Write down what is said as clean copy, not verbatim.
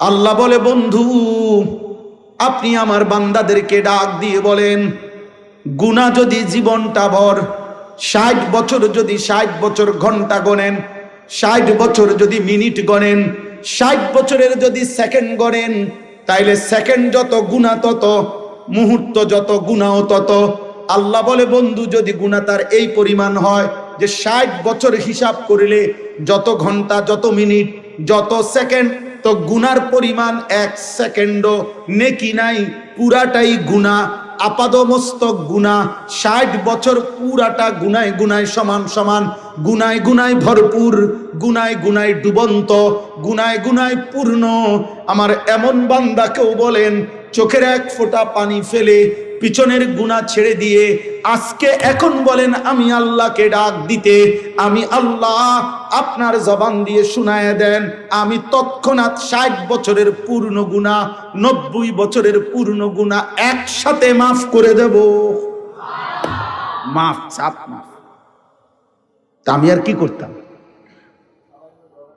আল্লাহ বলে, বন্ধু আপনি আমার বান্দাদেরকে ডাক দিয়ে বলেন, গুনাহ যদি জীবনটা ভর 60 বছর, যদি 60 বছর ঘন্টা গণেন, 60 বছর যদি মিনিট গণেন, 60 বছরের যদি সেকেন্ড গণেন, তাইলে সেকেন্ড যত গুনাহ তত, মুহূর্ত যত গুনাহ তত। আল্লাহ বলে, বন্ধু যদি গুনাহ তার এই পরিমাণ হয় যে 60 বছর হিসাব করিলে যত ঘন্টা, যত মিনিট, যত সেকেন্ড, তো গুনার পরিমাণ 1 সেকেন্ডও নেকি নাই, পুরাটাই গুনাহ, আপাদমস্তক গুনাহ। 60 বছর পুরাটা গুনায় গুনায় সমান সমান, গুনায় গুনায় ভরপুর, গুনায় গুনায় ডুবন্ত, গুনায় গুনায় পূর্ণ। আমার এমন বান্দাকেও বলেন, চোখের এক ফোঁটা পানি ফেলে পিছনের গুনাহ ছেড়ে দিয়ে আজকে এখন বলেন আমি আল্লাহকে ডাক দিতে, আমি আল্লাহ আপনার জবান দিয়ে শুনায় দেন, আমি তৎক্ষণাৎ 60 বছরের পূর্ণ গুনাহ, 90 বছরের পূর্ণ গুনাহ একসাথে মাফ করে দেব। মাফ, চাপ মাফ। তা আমি আর কি করতাম?